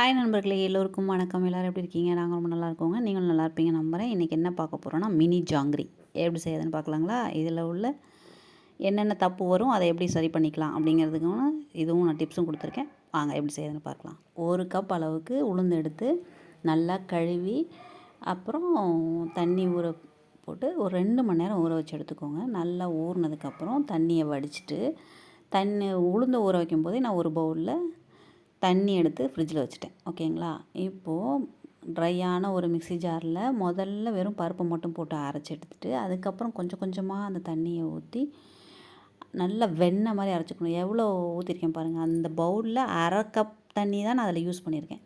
Hi நண்பர்களே, எல்லோருக்கும் வணக்கம். எல்லோரும் எப்படி இருக்கீங்க? நாங்கள் ரொம்ப நல்லா இருக்கோங்க. நீங்களும் நல்லா இருப்பீங்க நம்புகிறேன். இன்றைக்கி என்ன பார்க்க போகிறோன்னா, மினி ஜாங்கிரி எப்படி செய்யுதுன்னு பார்க்கலாங்களா? இதில் உள்ள என்னென்ன தப்பு வரும், அதை எப்படி சரி பண்ணிக்கலாம் அப்படிங்கிறதுக்கும் இதுவும் நான் டிப்ஸும் கொடுத்துருக்கேன். வாங்க எப்படி செய்யுதுன்னு பார்க்கலாம். 1 கப் அளவுக்கு உளுந்து எடுத்து நல்லா கழுவி, அப்புறம் தண்ணி ஊற போட்டு ஒரு 2 மணி நேரம் ஊற வச்சு எடுத்துக்கோங்க. நல்லா ஊறினதுக்கப்புறம் தண்ணியை வடிச்சிட்டு, உளுந்து ஊற வைக்கும் போதே நான் ஒரு பவுலில் தண்ணி எடுத்து ஃப்ரிட்ஜில் வச்சுட்டேன். ஓகேங்களா? இப்போது ட்ரையான ஒரு மிக்ஸி ஜாரில் முதல்ல வெறும் பருப்பை மட்டும் போட்டு அரைச்சி எடுத்துகிட்டு, அதுக்கப்புறம் கொஞ்சம் கொஞ்சமாக அந்த தண்ணியை ஊற்றி நல்லா வெண்ணெய் மாதிரி அரைச்சிக்கணும். எவ்வளோ ஊற்றிருக்கேன் பாருங்கள். அந்த பவுலில் 1/2 கப் தண்ணி தான் நான் அதில் யூஸ் பண்ணியிருக்கேன்.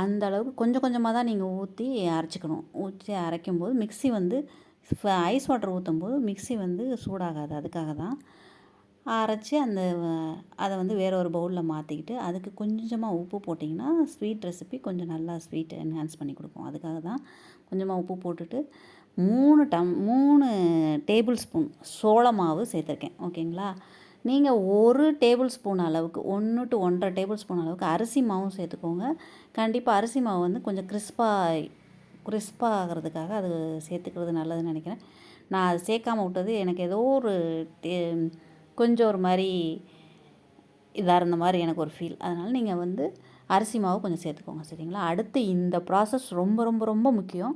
அந்த அளவுக்கு கொஞ்சம் கொஞ்சமாக தான் நீங்கள் ஊற்றி அரைச்சிக்கணும். ஊற்றி அரைக்கும்போது மிக்ஸி வந்து ஐஸ் வாட்டர் ஊற்றும்போது மிக்ஸி வந்து சூடாகாது. அதுக்காக தான் அரைச்சி அதை வந்து வேறு ஒரு பவுலில் மாற்றிக்கிட்டு, அதுக்கு கொஞ்சமாக உப்பு போட்டிங்கன்னா ஸ்வீட் ரெசிபி கொஞ்சம் நல்லா ஸ்வீட் என்ஹான்ஸ் பண்ணி கொடுக்கும். அதுக்காக தான் கொஞ்சமாக உப்பு போட்டுட்டு 3 டேபிள் ஸ்பூன் சோள மாவு சேர்த்துருக்கேன். ஓகேங்களா? நீங்கள் 1 டேபிள் ஸ்பூன் அளவுக்கு 1 to 1.5 டேபிள் ஸ்பூன் அளவுக்கு அரிசி மாவும் சேர்த்துக்கோங்க. கண்டிப்பாக அரிசி மாவு வந்து கொஞ்சம் கிறிஸ்பாக ஆகிறதுக்காக அது சேர்த்துக்கிறது நல்லதுன்னு நினைக்கிறேன். நான் அது சேர்க்காம விட்டது எனக்கு ஏதோ ஒரு கொஞ்சம் ஒரு மாதிரி இதாக இருந்த மாதிரி எனக்கு ஒரு ஃபீல். அதனால் நீங்கள் வந்து அரிசி மாவு கொஞ்சம் சேர்த்துக்கோங்க. சரிங்களா? அடுத்து இந்த ப்ராசஸ் ரொம்ப ரொம்ப ரொம்ப முக்கியம்.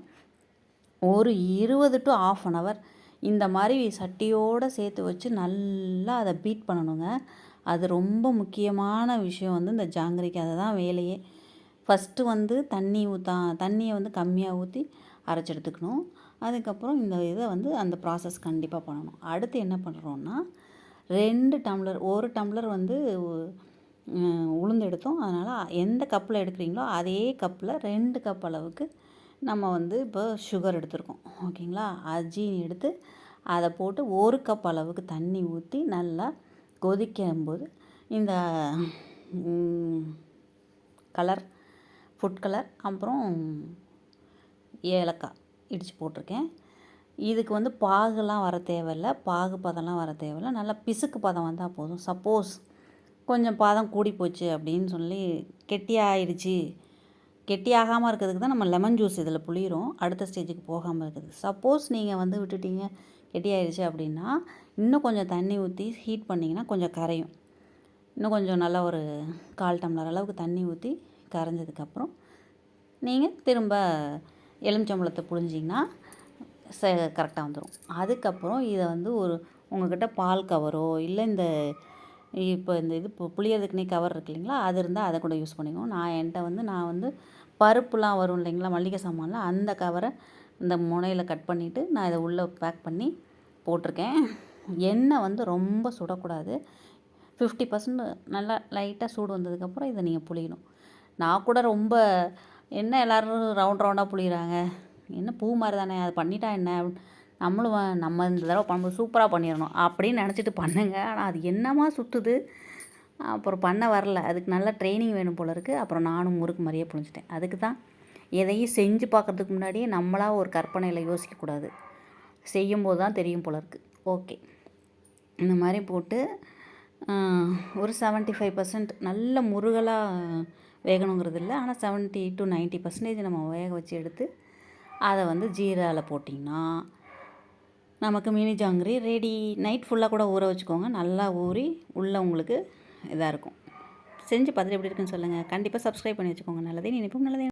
ஒரு 20 to ½ அன் ஹவர் இந்த மாதிரி சட்டியோடு சேர்த்து வச்சு நல்லா அதை பீட் பண்ணணுங்க. அது ரொம்ப முக்கியமான விஷயம் வந்து இந்த ஜாங்கிரிக்கு. அதை தான் வேலையே. ஃபஸ்ட்டு வந்து தண்ணியை வந்து கம்மியாக ஊற்றி அரைச்சி எடுத்துக்கணும். அதுக்கப்புறம் இந்த இதை வந்து அந்த ப்ராசஸ் கண்டிப்பாக பண்ணணும். அடுத்து என்ன பண்ணுறோன்னா, 2 டம்ளர் 1 டம்ளர் வந்து உளுந்து எடுத்தோம். அதனால் எந்த கப்பில் எடுக்கிறீங்களோ அதே கப்பில் 2 கப் அளவுக்கு நம்ம வந்து இப்போ சுகர் எடுத்துருக்கோம். ஓகேங்களா? ஜீனி எடுத்து அதை போட்டு 1 கப் அளவுக்கு தண்ணி ஊற்றி நல்லா கொதிக்கும்போது இந்த ஃபுட் கலர் அப்புறம் ஏலக்காய் இடித்து போட்டிருக்கேன். இதுக்கு வந்து பாகுலாம் வர தேவையில்லை, பாகு பதம்லாம் வர தேவையில்லை. நல்லா பிசுக்கு பதம் வந்தால் போதும். சப்போஸ் கொஞ்சம் பதம் கூடி போச்சு அப்படின்னு சொல்லி கெட்டியாகாமல் இருக்கிறதுக்கு தான் நம்ம லெமன் ஜூஸ் இதில் புளிகிறோம், அடுத்த ஸ்டேஜுக்கு போகாமல் இருக்குது. சப்போஸ் நீங்கள் வந்து விட்டுட்டீங்க கெட்டியாகிடுச்சு அப்படின்னா, இன்னும் கொஞ்சம் தண்ணி ஊற்றி ஹீட் பண்ணிங்கன்னா கொஞ்சம் கரையும். இன்னும் கொஞ்சம் நல்லா ஒரு 1/4 டம்ளர் அளவுக்கு தண்ணி ஊற்றி கரைஞ்சதுக்கப்புறம் நீங்கள் திரும்ப எலுமிச்சம்பழத்தை புழிஞ்சிங்கன்னா கரெக்டாக வந்துடும். அதுக்கப்புறம் இதை வந்து உங்கள்கிட்ட பால் கவரோ இல்லை இந்த புளியறதுக்குனே கவர் இருக்கு இல்லைங்களா, அது இருந்தால் அதை கூட யூஸ் பண்ணிக்கணும். நான் வந்து பருப்புலாம் வரும் இல்லைங்களா, மளிகை சாமான்லாம், அந்த கவரை இந்த முனையில் கட் பண்ணிவிட்டு நான் இதை உள்ளே பேக் பண்ணி போட்டிருக்கேன். எண்ணெய் வந்து ரொம்ப சுடக்கூடாது. 50% நல்லா லைட்டாக சூடு வந்ததுக்கப்புறம் இதை நீங்கள் புளியணும். நான் கூட ரொம்ப என்ன எல்லோரும் ரவுண்டாக புளிகிறாங்க, என்ன பூ மாதிரி தானே, அது பண்ணிட்டா என்ன, நம்ம இந்த தடவை பண்ணும்போது சூப்பராக பண்ணிடணும் அப்படின்னு நினச்சிட்டு பண்ணுங்க. ஆனால் அது என்னமா சுற்றுது, அப்புறம் பண்ண வரல. அதுக்கு நல்லா ட்ரைனிங் வேணும் போல இருக்குது. அப்புறம் நானும் முறுக்கு மாதிரியே புழிஞ்சிட்டேன். அதுக்கு தான் எதையும் செஞ்சு பார்க்குறதுக்கு முன்னாடியே நம்மளாக ஒரு கற்பனையில் யோசிக்கக்கூடாது, செய்யும்போது தான் தெரியும் போல இருக்குது. ஓகே, இந்த மாதிரி போட்டு ஒரு 75% நல்ல முருகலாக வேகணுங்கிறது இல்லை, ஆனால் 70 to 90% நம்ம வேக வச்சு எடுத்து அதை வந்து ஜீராவில் போட்டிங்கன்னா நமக்கு மினி ஜாங்கிரி ரெடி. நைட் ஃபுல்லாக கூட ஊற வச்சுக்கோங்க. நல்லா ஊறி உள்ளே உங்களுக்கு இதாக இருக்கும். செஞ்சு பார்த்துட்டு எப்படி இருக்குன்னு சொல்லுங்கள். கண்டிப்பாக சப்ஸ்கிரைப் பண்ணி வச்சுக்கோங்க. நல்லதே நினைப்போம், நல்லதே